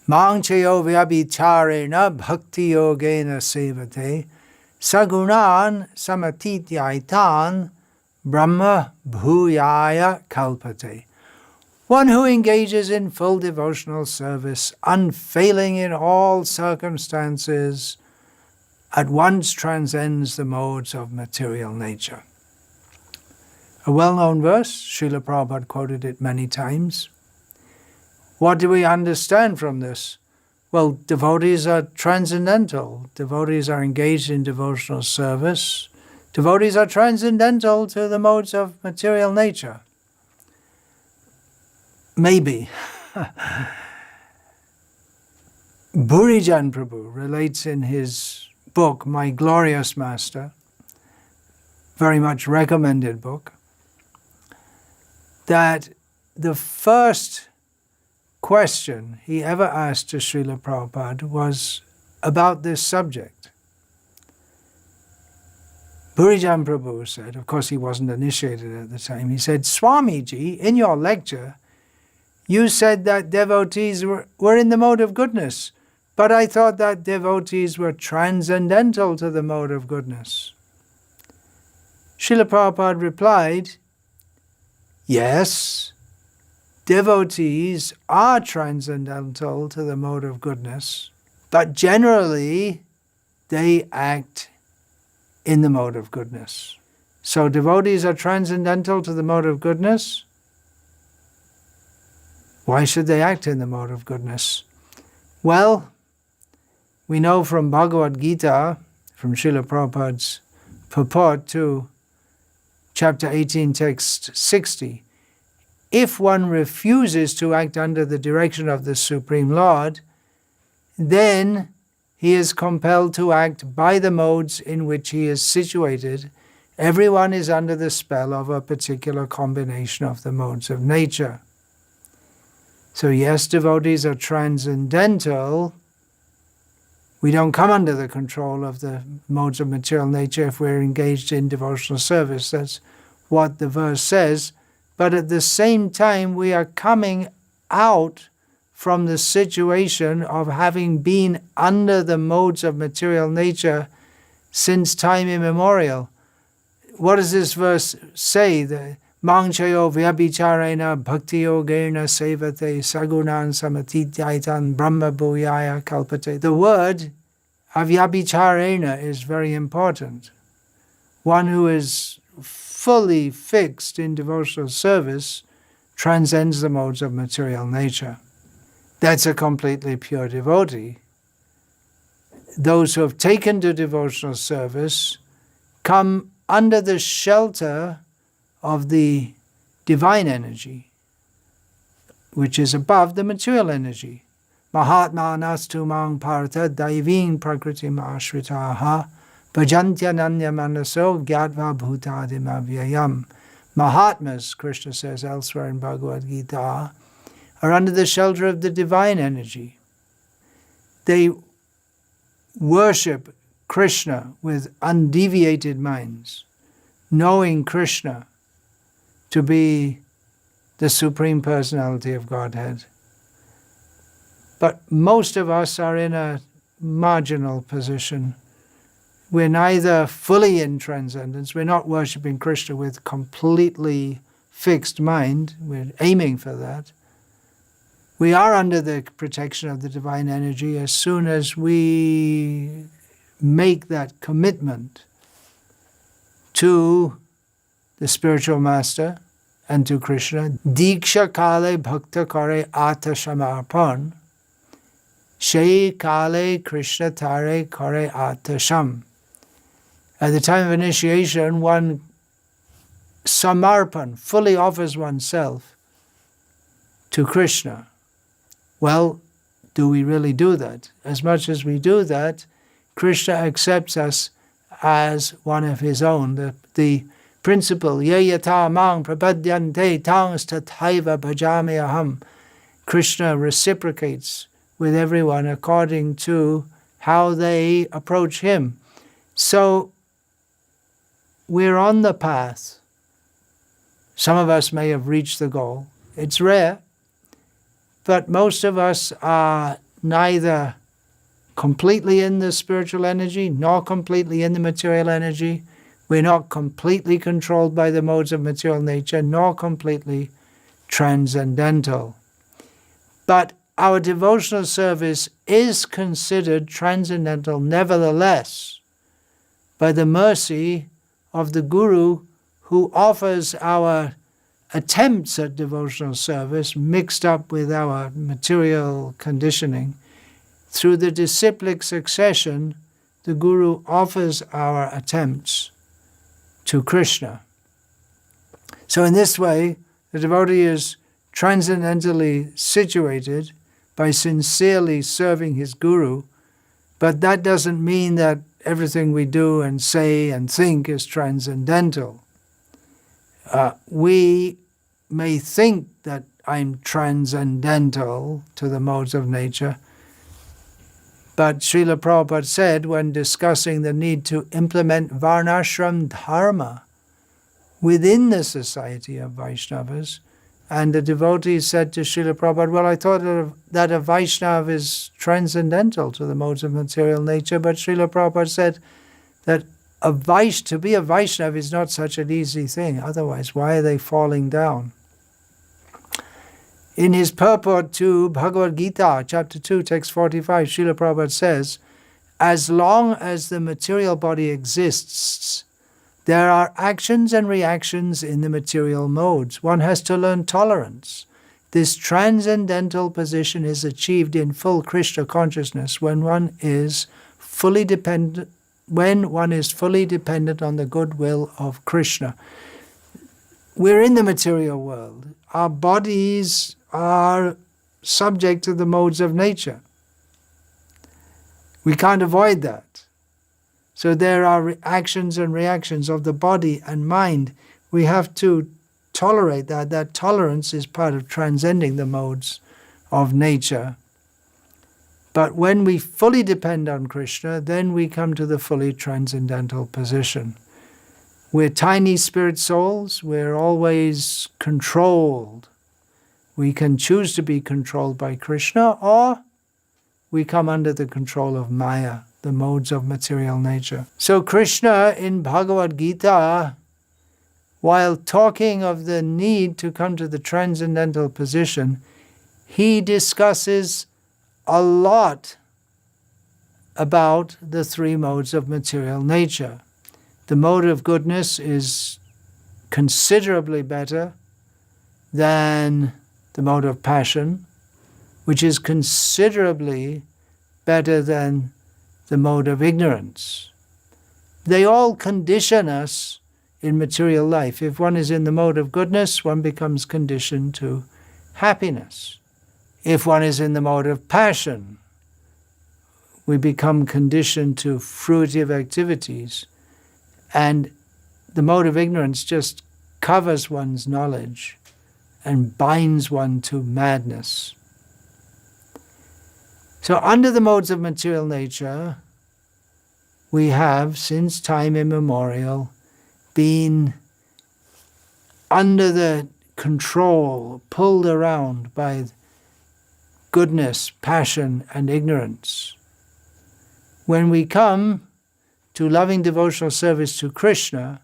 Mangchayo vyabhicharena bhakti yogena sevate sagunan samatityaitan brahma bhuyaya kalpate. One who engages in full devotional service, unfailing in all circumstances, at once transcends the modes of material nature. A well-known verse, Srila Prabhupada quoted it many times. What do we understand from this? Well, devotees are transcendental. Devotees are engaged in devotional service. Devotees are transcendental to the modes of material nature. Maybe. Burijan Prabhu relates in his book, My Glorious Master, very much recommended book, that the first question he ever asked to Srila Prabhupada was about this subject. Burijan Prabhu said, of course he wasn't initiated at the time, he said, Swamiji, in your lecture, you said that devotees were in the mode of goodness, but I thought that devotees were transcendental to the mode of goodness. Srila Prabhupada replied, yes, devotees are transcendental to the mode of goodness, but generally they act in the mode of goodness. So devotees are transcendental to the mode of goodness. Why should they act in the mode of goodness? Well, we know from Bhagavad Gita, from Srila Prabhupada's purport to chapter 18, text 60, if one refuses to act under the direction of the Supreme Lord, then he is compelled to act by the modes in which he is situated. Everyone is under the spell of a particular combination of the modes of nature. So yes, devotees are transcendental. We don't come under the control of the modes of material nature if we're engaged in devotional service. That's what the verse says. But at the same time, we are coming out from the situation of having been under the modes of material nature since time immemorial. What does this verse say? The Mangchayo vyabhicharena bhakti yogena sevate sagunan samatityaitan brahma bhuyaya kalpate. The word avyabhicharena is very important. One who is fully fixed in devotional service transcends the modes of material nature. That's a completely pure devotee. Those who have taken to devotional service come under the shelter of the divine energy, which is above the material energy. Mahatma nastu mang partha daiving prakritim ashritaha bhajantyananya manaso gyatva bhutadim avyayam. Mahatmas, Krishna says elsewhere in Bhagavad Gita, are under the shelter of the divine energy. They worship Krishna with undeviated minds, knowing Krishna to be the Supreme Personality of Godhead. But most of us are in a marginal position. We're neither fully in transcendence, we're not worshipping Krishna with completely fixed mind, we're aiming for that. We are under the protection of the divine energy as soon as we make that commitment to the spiritual master and to Krishna. Diksha kale bhakta kare ata shamarpan, shei kale Krishna tare kare ata sham. At the time of initiation, one samarpan, fully offers oneself to Krishna. Well, do we really do that? As much as we do that, Krishna accepts us as one of his own. The principle, ye yata mang prapadyante tangs tathaiva bhajami aham. Krishna reciprocates with everyone according to how they approach him. So we're on the path. Some of us may have reached the goal. It's rare, but most of us are neither completely in the spiritual energy nor completely in the material energy. We're not completely controlled by the modes of material nature nor completely transcendental. But our devotional service is considered transcendental nevertheless by the mercy of the Guru, who offers our attempts at devotional service mixed up with our material conditioning. Through the disciplic succession, the Guru offers our attempts to Krishna. So in this way, the devotee is transcendentally situated by sincerely serving his Guru, but that doesn't mean that everything we do and say and think is transcendental. We may think that I'm transcendental to the modes of nature, but Srila Prabhupada said when discussing the need to implement Varnashram Dharma within the society of Vaishnavas, and the devotee said to Srila Prabhupada, well, I thought that a Vaishnava is transcendental to the modes of material nature, but Srila Prabhupada said that to be a Vaishnava is not such an easy thing. Otherwise, why are they falling down? In his purport to Bhagavad Gita, chapter 2, text 45, Srila Prabhupada says, as long as the material body exists, there are actions and reactions in the material modes. One has to learn tolerance. This transcendental position is achieved in full Krishna consciousness when one is fully dependent on the goodwill of Krishna. We're in the material world. Our bodies are subject to the modes of nature. We can't avoid that. So there are actions and reactions of the body and mind. We have to tolerate that. That tolerance is part of transcending the modes of nature. But when we fully depend on Krishna, then we come to the fully transcendental position. We're tiny spirit souls. We're always controlled. We can choose to be controlled by Krishna, or we come under the control of Maya, the modes of material nature. So Krishna in Bhagavad Gita, while talking of the need to come to the transcendental position, he discusses a lot about the three modes of material nature. The mode of goodness is considerably better than the mode of passion, which is considerably better than the mode of ignorance. They all condition us in material life. If one is in the mode of goodness, one becomes conditioned to happiness. If one is in the mode of passion, we become conditioned to fruitive activities. And the mode of ignorance just covers one's knowledge and binds one to madness. So under the modes of material nature, we have, since time immemorial, been under the control, pulled around by goodness, passion, and ignorance. When we come to loving devotional service to Krishna,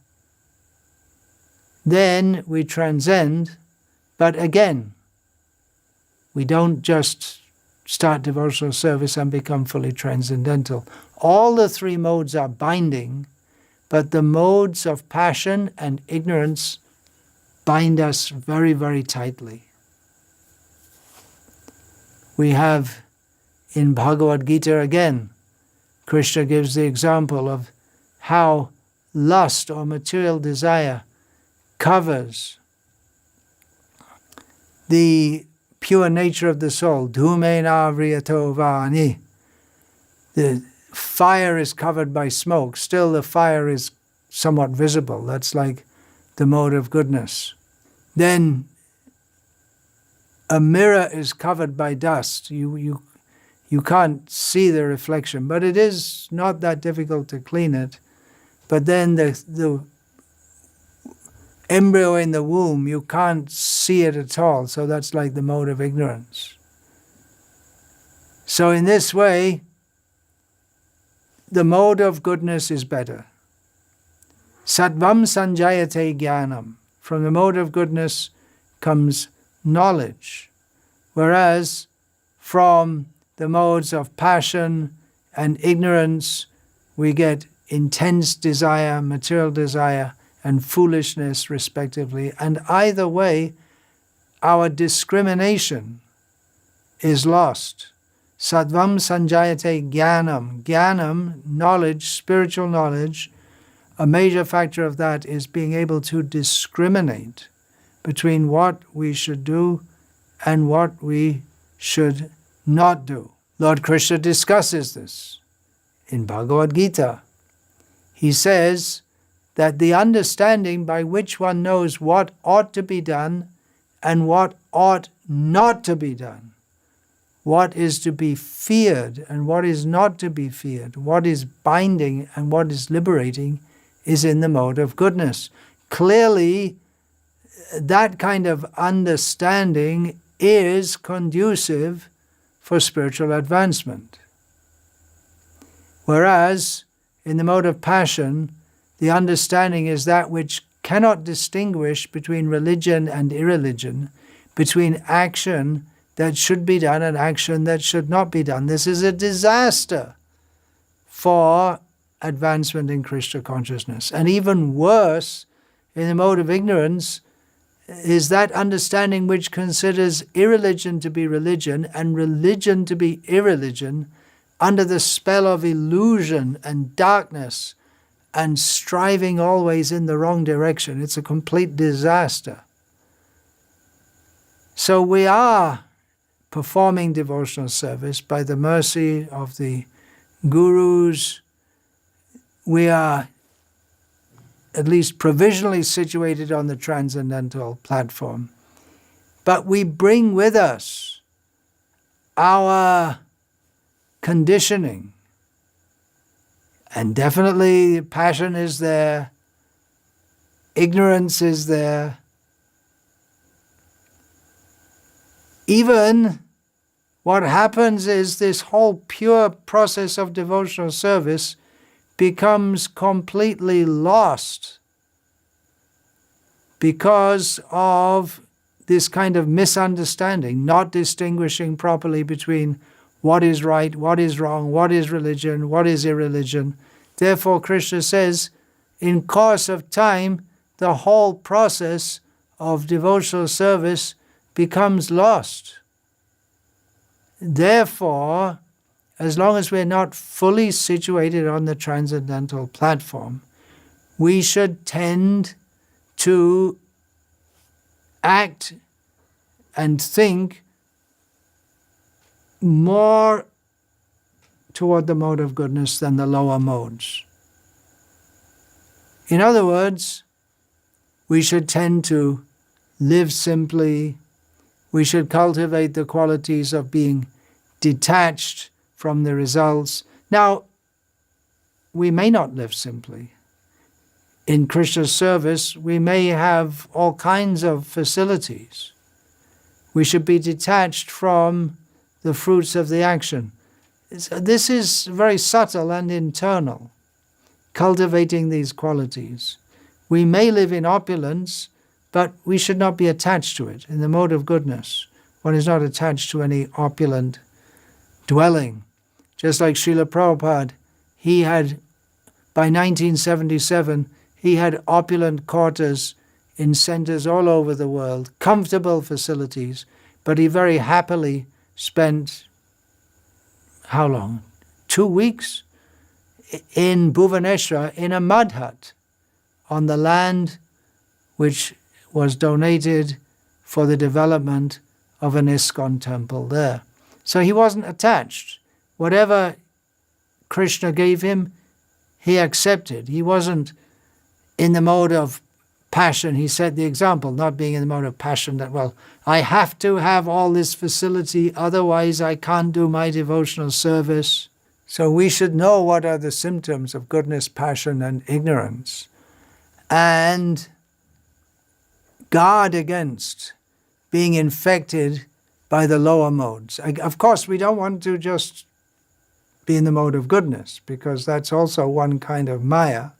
then we transcend, but again, we don't just start devotional service and become fully transcendental. All the three modes are binding, but the modes of passion and ignorance bind us very, very tightly. We have in Bhagavad Gita again, Krishna gives the example of how lust or material desire covers the pure nature of the soul. Dhumena vriyato vani. The fire is covered by smoke. Still the fire is somewhat visible. That's like the mode of goodness. Then a mirror is covered by dust. You can't see the reflection, but it is not that difficult to clean it. But then the embryo in the womb, you can't see it at all. So that's like the mode of ignorance. So in this way, the mode of goodness is better. Sattvam sanjayate jnanam. From the mode of goodness comes knowledge, whereas from the modes of passion and ignorance we get intense desire, material desire, and foolishness respectively. And either way, our discrimination is lost. Sattvam sanjayate jnanam. Jnanam, knowledge, spiritual knowledge, a major factor of that is being able to discriminate between what we should do and what we should not do. Lord Krishna discusses this in Bhagavad Gita. He says that the understanding by which one knows what ought to be done and what ought not to be done, what is to be feared and what is not to be feared, what is binding and what is liberating, is in the mode of goodness. Clearly, that kind of understanding is conducive for spiritual advancement. Whereas, in the mode of passion, the understanding is that which cannot distinguish between religion and irreligion, between action that should be done and action that should not be done. This is a disaster for advancement in Krishna consciousness. And even worse, in the mode of ignorance, is that understanding which considers irreligion to be religion and religion to be irreligion under the spell of illusion and darkness and striving always in the wrong direction. It's a complete disaster. So we are performing devotional service by the mercy of the gurus. We are at least provisionally situated on the transcendental platform. But we bring with us our conditioning. And definitely passion is there, ignorance is there. Even what happens is this whole pure process of devotional service becomes completely lost because of this kind of misunderstanding, not distinguishing properly between what is right, what is wrong, what is religion, what is irreligion. Therefore, Krishna says, in course of time, the whole process of devotional service becomes lost. Therefore, as long as we're not fully situated on the transcendental platform, we should tend to act and think more toward the mode of goodness than the lower modes. In other words, we should tend to live simply. We should cultivate the qualities of being detached from the results. Now, we may not live simply. In Krishna's service, we may have all kinds of facilities. We should be detached from the fruits of the action. This is very subtle and internal, cultivating these qualities. We may live in opulence, but we should not be attached to it. In the mode of goodness, one is not attached to any opulent dwelling. Just like Srila Prabhupada, he had, by 1977, he had opulent quarters in centers all over the world, comfortable facilities, but he very happily spent, how long? 2 weeks in Bhuvaneshwar in a mud hut on the land which was donated for the development of an ISKCON temple there. So he wasn't attached. Whatever Krishna gave him, he accepted. He wasn't in the mode of passion. He set the example, not being in the mode of passion that, well, I have to have all this facility, otherwise I can't do my devotional service. So we should know what are the symptoms of goodness, passion, and ignorance, and guard against being infected by the lower modes. Of course, we don't want to just be in the mode of goodness, because that's also one kind of Maya.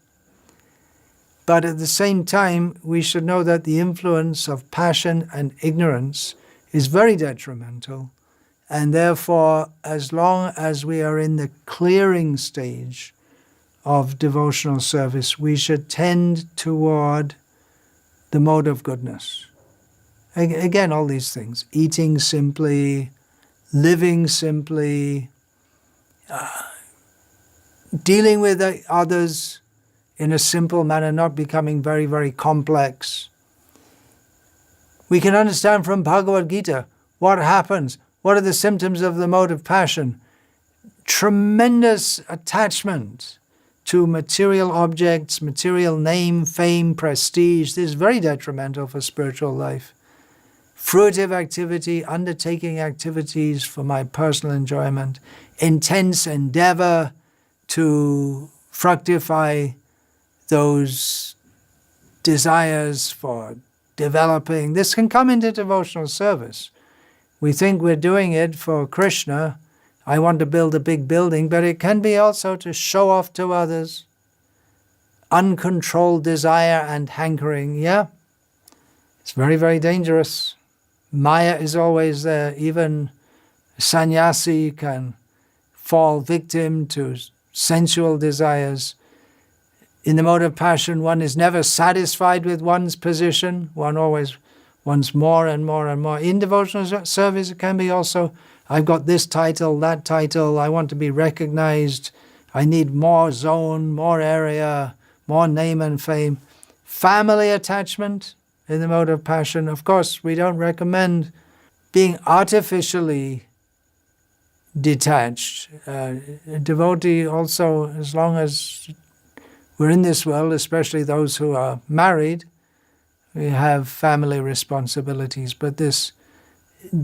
But at the same time, we should know that the influence of passion and ignorance is very detrimental. And therefore, as long as we are in the clearing stage of devotional service, we should tend toward the mode of goodness. Again, all these things: eating simply, living simply, dealing with others in a simple manner, not becoming very, very complex. We can understand from Bhagavad Gita what happens. What are the symptoms of the mode of passion? Tremendous attachment to material objects, material name, fame, prestige. This is very detrimental for spiritual life. Fruitive activity, undertaking activities for my personal enjoyment, intense endeavor to fructify those desires for developing. This can come into devotional service. We think we're doing it for Krishna. I want to build a big building, but it can be also to show off to others. Uncontrolled desire and hankering, yeah? It's very, very dangerous. Maya is always there. Even sannyasi can fall victim to sensual desires. In the mode of passion, one is never satisfied with one's position. One always wants more and more and more. In devotional service, it can be also, I've got this title, that title, I want to be recognized, I need more zone, more area, more name and fame. Family attachment in the mode of passion. Of course, we don't recommend being artificially detached. A devotee also, as long as we're in this world, especially those who are married, we have family responsibilities. But this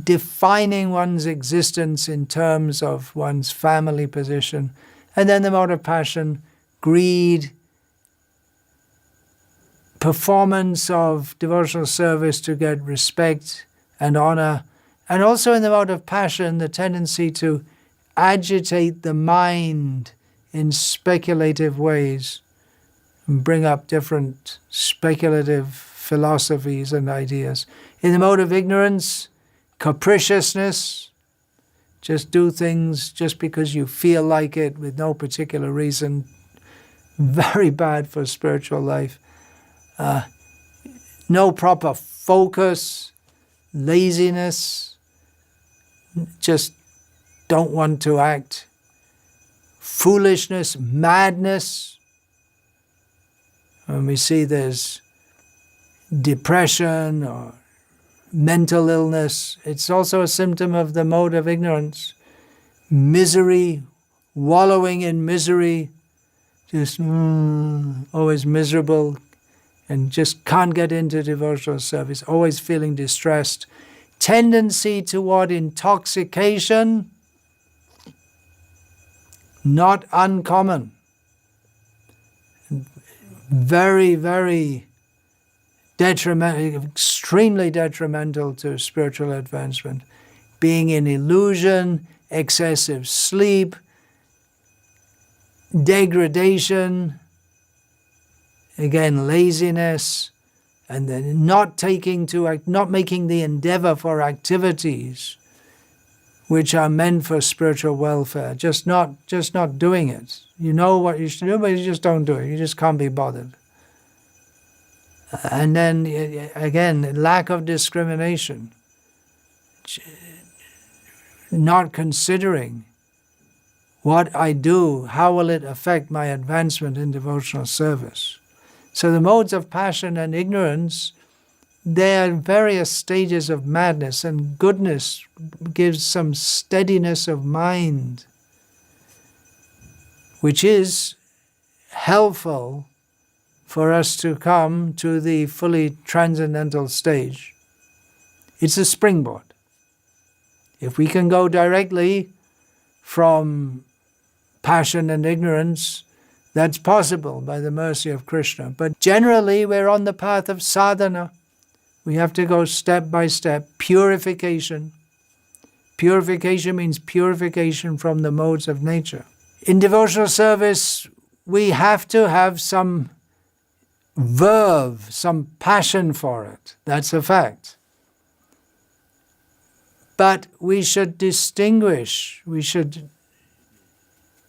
defining one's existence in terms of one's family position, and then the mode of passion, greed, performance of devotional service to get respect and honor, and also in the mode of passion, the tendency to agitate the mind in speculative ways and bring up different speculative philosophies and ideas. In the mode of ignorance, capriciousness, just do things just because you feel like it with no particular reason. Very bad for spiritual life. No proper focus, laziness, just don't want to act. Foolishness, madness. When we see there's depression or mental illness, it's also a symptom of the mode of ignorance. Misery, wallowing in misery, just always miserable, and just can't get into devotional service, always feeling distressed. Tendency toward intoxication, not uncommon. Very, very detrimental, extremely detrimental to spiritual advancement. Being in illusion, excessive sleep, degradation, again, laziness, and then not making the endeavor for activities which are meant for spiritual welfare, just not doing it. You know what you should do, but you just don't do it. You just can't be bothered. And then, again, lack of discrimination, not considering what I do, how will it affect my advancement in devotional service. So the modes of passion and ignorance, they are various stages of madness, and goodness gives some steadiness of mind, which is helpful for us to come to the fully transcendental stage. It's a springboard. If we can go directly from passion and ignorance, that's possible by the mercy of Krishna. But generally, we're on the path of sadhana. We have to go step by step, purification. Purification means purification from the modes of nature. In devotional service, we have to have some verve, some passion for it. That's a fact. But we should distinguish, we should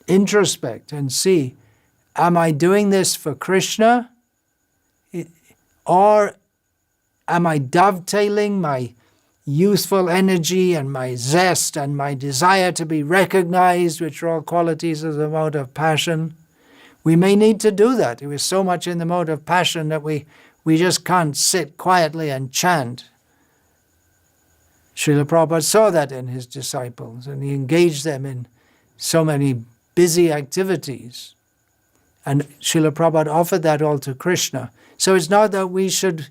introspect and see, am I doing this for Krishna? Or am I dovetailing my youthful energy and my zest and my desire to be recognized, which are all qualities of the mode of passion? We may need to do that. We're so much in the mode of passion that we just can't sit quietly and chant. Srila Prabhupada saw that in his disciples, and he engaged them in so many busy activities. And Srila Prabhupada offered that all to Krishna. So it's not that we should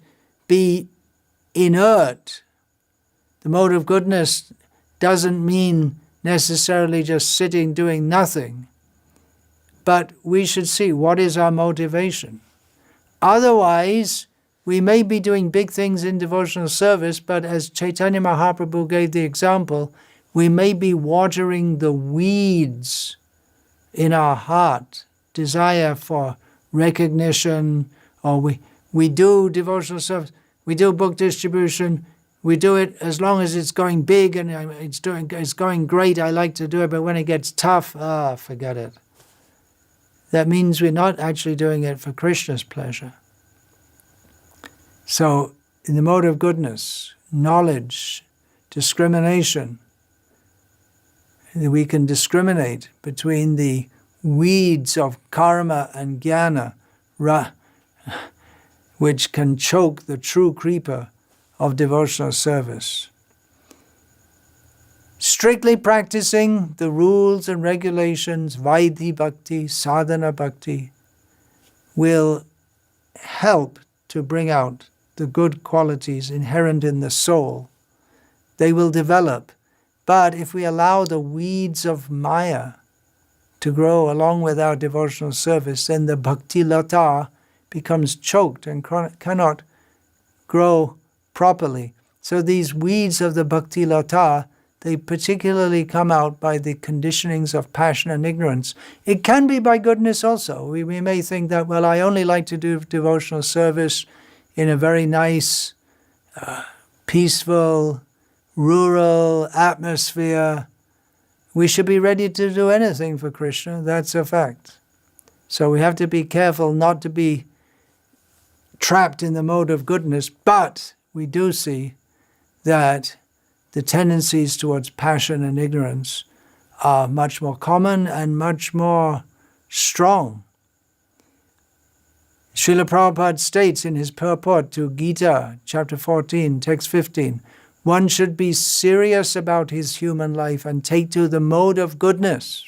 be inert. The mode of goodness doesn't mean necessarily just sitting doing nothing. But we should see what is our motivation. Otherwise, we may be doing big things in devotional service, but as Chaitanya Mahaprabhu gave the example, we may be watering the weeds in our heart, desire for recognition, or we do devotional service, we do book distribution, we do it as long as it's going big and it's going great, I like to do it, but when it gets tough, forget it. That means we're not actually doing it for Krishna's pleasure. So, in the mode of goodness, knowledge, discrimination, we can discriminate between the weeds of karma and jnana, which can choke the true creeper of devotional service. Strictly practicing the rules and regulations, Vaidhi Bhakti, Sadhana Bhakti, will help to bring out the good qualities inherent in the soul. They will develop. But if we allow the weeds of Maya to grow along with our devotional service, then the Bhakti Lata becomes choked and cannot grow properly. So these weeds of the Bhakti Lata, they particularly come out by the conditionings of passion and ignorance. It can be by goodness also. We may think that, well, I only like to do devotional service in a very nice, peaceful, rural atmosphere. We should be ready to do anything for Krishna. That's a fact. So we have to be careful not to be trapped in the mode of goodness, but we do see that the tendencies towards passion and ignorance are much more common and much more strong. Srila Prabhupada states in his purport to Gita, chapter 14, text 15, one should be serious about his human life and take to the mode of goodness.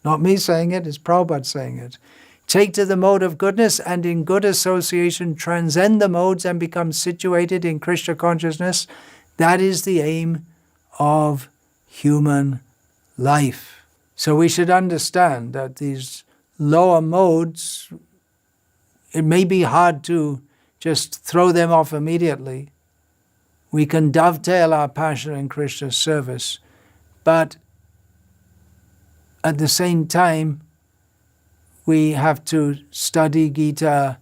Not me saying it, it's Prabhupada saying it. Take to the mode of goodness and in good association transcend the modes and become situated in Krishna consciousness. That is the aim of human life. So we should understand that these lower modes, it may be hard to just throw them off immediately. We can dovetail our passion in Krishna's service, but at the same time, we have to study Gita,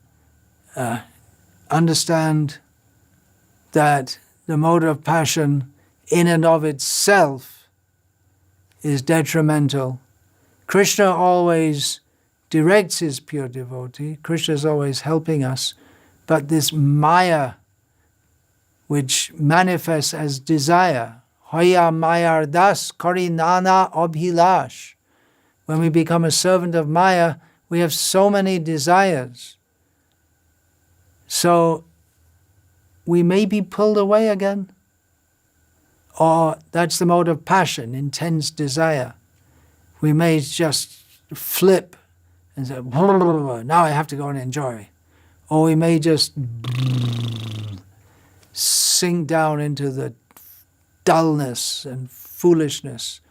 understand that the mode of passion in and of itself is detrimental. Krishna always directs his pure devotee. Krishna is always helping us. But this Maya, which manifests as desire, Hoya Mayardas Karinana Abhilash. When we become a servant of Maya, we have so many desires. So we may be pulled away again. Or that's the mode of passion, intense desire. We may just flip and say, now I have to go and enjoy. Or we may just sink down into the dullness and foolishness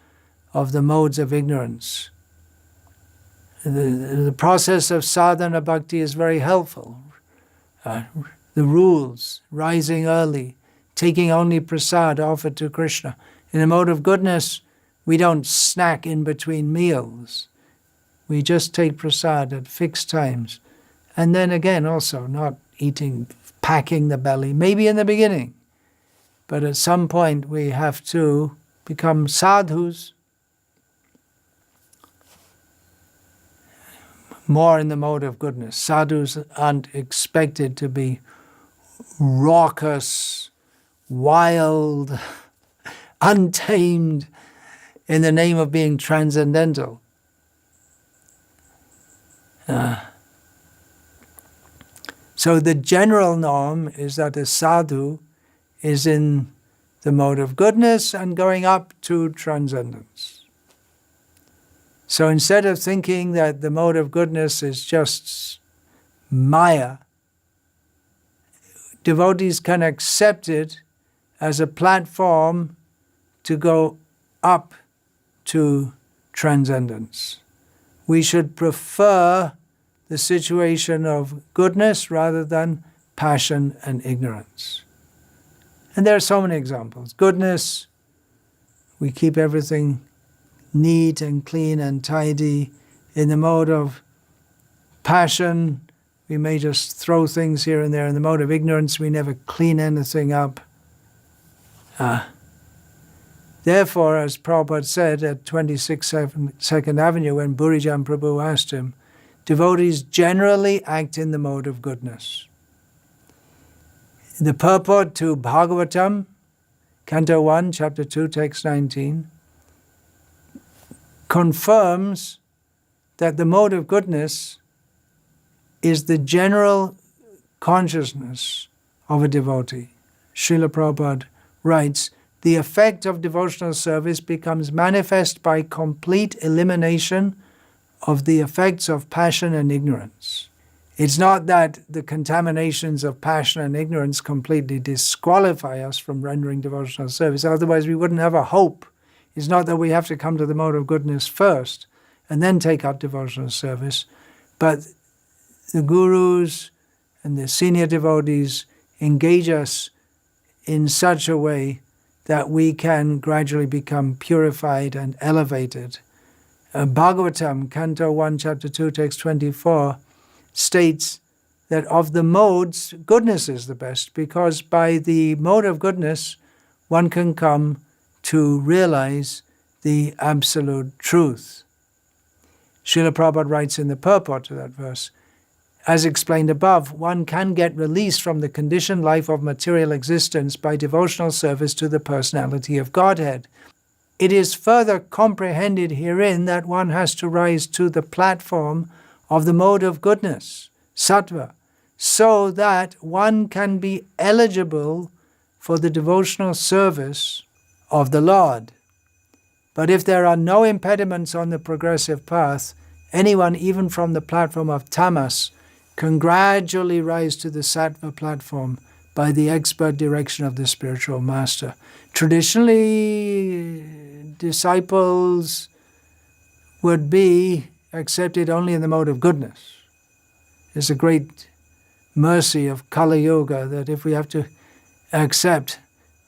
of the modes of ignorance. The process of sadhana bhakti is very helpful. The rules, rising early, taking only prasad offered to Krishna, In the mode of goodness, we don't snack in between meals. We just take prasad at fixed times. And then again, also not eating, packing the belly, maybe in the beginning. But at some point we have to become sadhus, more in the mode of goodness. Sadhus aren't expected to be raucous, wild, untamed in the name of being transcendental. So the general norm is that a sadhu is in the mode of goodness and going up to transcendence. So instead of thinking that the mode of goodness is just Maya, devotees can accept it as a platform to go up to transcendence. We should prefer the situation of goodness rather than passion and ignorance. And there are so many examples. Goodness, we keep everything neat and clean and tidy. In the mode of passion, we may just throw things here and there. In the mode of ignorance, we never clean anything up. Therefore, as Prabhupada said at 26 Second Avenue, when Burijan Prabhu asked him, devotees generally act in the mode of goodness. The purport to Bhagavatam, Canto 1, Chapter 2, Text 19, confirms that the mode of goodness is the general consciousness of a devotee. Srila Prabhupada writes, the effect of devotional service becomes manifest by complete elimination of the effects of passion and ignorance. It's not that the contaminations of passion and ignorance completely disqualify us from rendering devotional service, otherwise we wouldn't have a hope. It's not that we have to come to the mode of goodness first and then take up devotional service, but the gurus and the senior devotees engage us in such a way that we can gradually become purified and elevated. Bhagavatam, Canto 1, Chapter 2, Text 24, states that of the modes, goodness is the best, because by the mode of goodness, one can come to realize the absolute truth. Srila Prabhupada writes in the purport to that verse, as explained above, one can get released from the conditioned life of material existence by devotional service to the personality of Godhead. It is further comprehended herein that one has to rise to the platform of the mode of goodness, sattva, so that one can be eligible for the devotional service of the Lord. But if there are no impediments on the progressive path, anyone, even from the platform of tamas, can gradually rise to the sattva platform by the expert direction of the spiritual master. Traditionally, disciples would be accepted only in the mode of goodness. It's a great mercy of Kali Yuga that if we have to accept,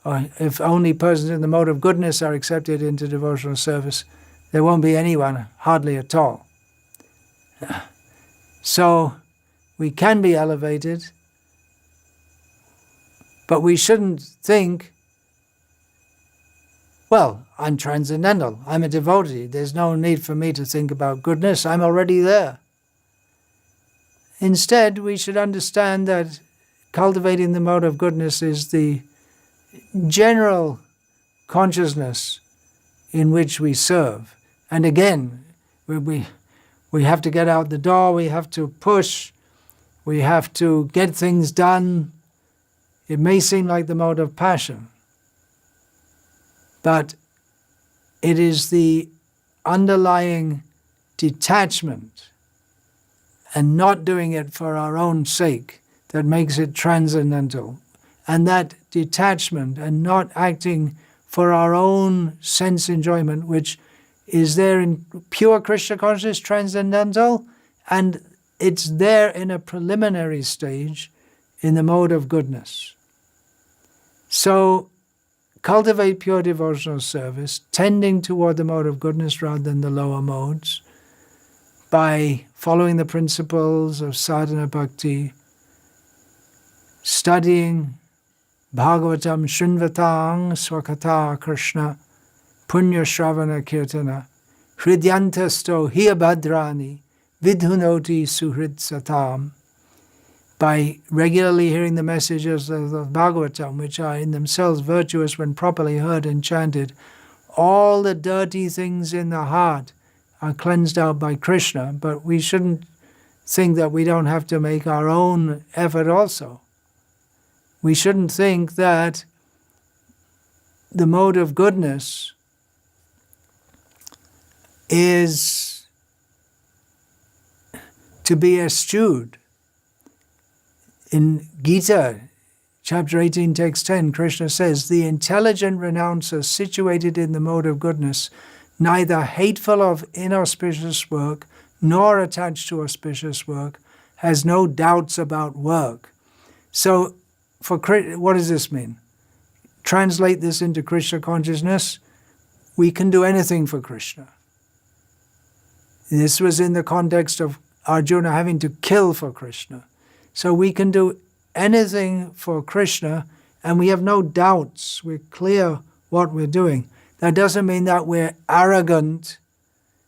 or if only persons in the mode of goodness are accepted into devotional service, there won't be anyone, hardly at all. So, we can be elevated, but we shouldn't think, well, I'm transcendental, I'm a devotee, there's no need for me to think about goodness, I'm already there. Instead, we should understand that cultivating the mode of goodness is the general consciousness in which we serve. And again, we have to get out the door, we have to push, we have to get things done. It may seem like the mode of passion, but it is the underlying detachment and not doing it for our own sake that makes it transcendental. And that detachment and not acting for our own sense enjoyment, which is there in pure Krishna consciousness, transcendental, and it's there in a preliminary stage in the mode of goodness. So cultivate pure devotional service, tending toward the mode of goodness rather than the lower modes, by following the principles of sadhana bhakti, studying Bhagavatam Shunvatang Swakata Krishna Punya Shravana Kirtana Hridyantasto Hiyabhadrani Vidhunoti Suhrid Satam, by regularly hearing the messages of the Bhagavatam, which are in themselves virtuous when properly heard and chanted, all the dirty things in the heart are cleansed out by Krishna, but we shouldn't think that we don't have to make our own effort also. We shouldn't think that the mode of goodness is to be eschewed. In Gita, chapter 18, text 10, Krishna says, "The intelligent renouncer situated in the mode of goodness, neither hateful of inauspicious work, nor attached to auspicious work, has no doubts about work." So, what does this mean? Translate this into Krishna consciousness. We can do anything for Krishna. This was in the context of Arjuna having to kill for Krishna. So we can do anything for Krishna, and we have no doubts. We're clear what we're doing. That doesn't mean that we're arrogant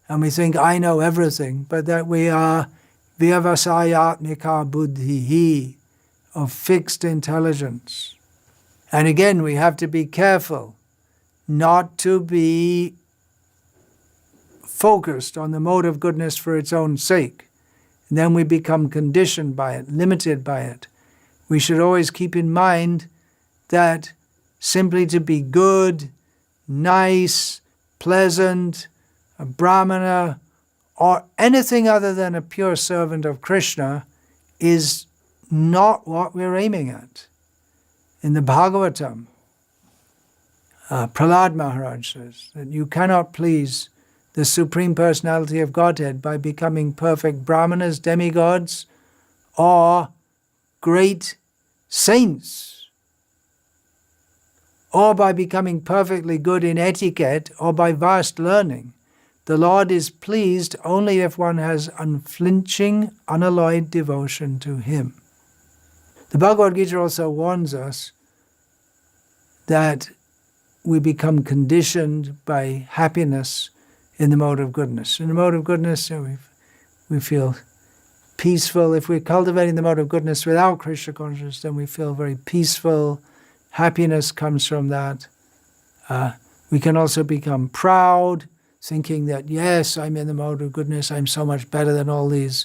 and we think, I know everything, but that we are vyavasayatmika buddhihi, of fixed intelligence. And again, we have to be careful not to be focused on the mode of goodness for its own sake. And then we become conditioned by it, limited by it. We should always keep in mind that simply to be good, nice, pleasant, a brahmana, or anything other than a pure servant of Krishna is not what we're aiming at. In the Bhagavatam, Prahlad Maharaj says that you cannot please the Supreme Personality of Godhead by becoming perfect brahmanas, demigods, or great saints, or by becoming perfectly good in etiquette, or by vast learning. The Lord is pleased only if one has unflinching, unalloyed devotion to Him. The Bhagavad Gita also warns us that we become conditioned by happiness in the mode of goodness. In the mode of goodness, we feel peaceful. If we're cultivating the mode of goodness without Krishna consciousness, then we feel very peaceful. Happiness comes from that. We can also become proud, thinking that, yes, I'm in the mode of goodness, I'm so much better than all these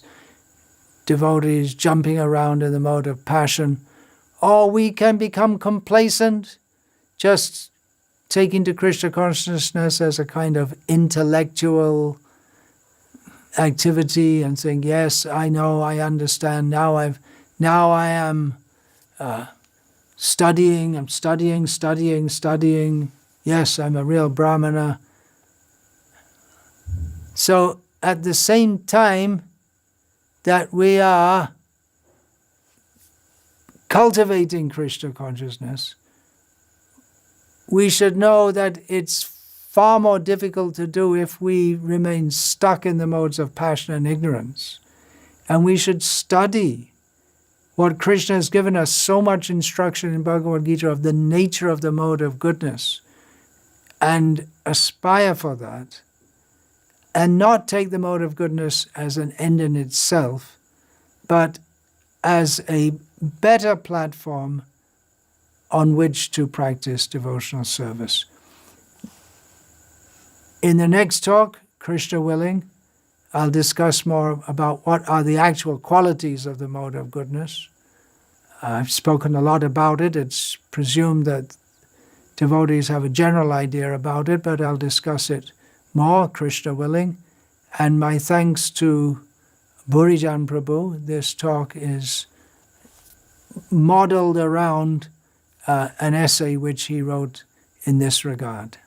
devotees jumping around in the mode of passion. Or we can become complacent, just taking to Krishna consciousness as a kind of intellectual activity and saying, yes, I know, I understand, now I am studying, I'm studying, yes, I'm a real brahmana. So at the same time that we are cultivating Krishna consciousness, we should know that it's far more difficult to do if we remain stuck in the modes of passion and ignorance. And we should study what Krishna has given us so much instruction in Bhagavad Gita of the nature of the mode of goodness, and aspire for that, and not take the mode of goodness as an end in itself, but as a better platform on which to practice devotional service. In the next talk, Krishna willing, I'll discuss more about what are the actual qualities of the mode of goodness. I've spoken a lot about it. It's presumed that devotees have a general idea about it, but I'll discuss it more, Krishna willing. And my thanks to Burijan Prabhu. This talk is modeled around an essay which he wrote in this regard.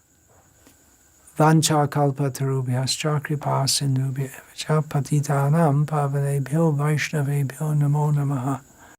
Vancha kalpatarubhyascha kripa sindhubhya patitanam pavanebhyo vaishnavebhyo namo namaha.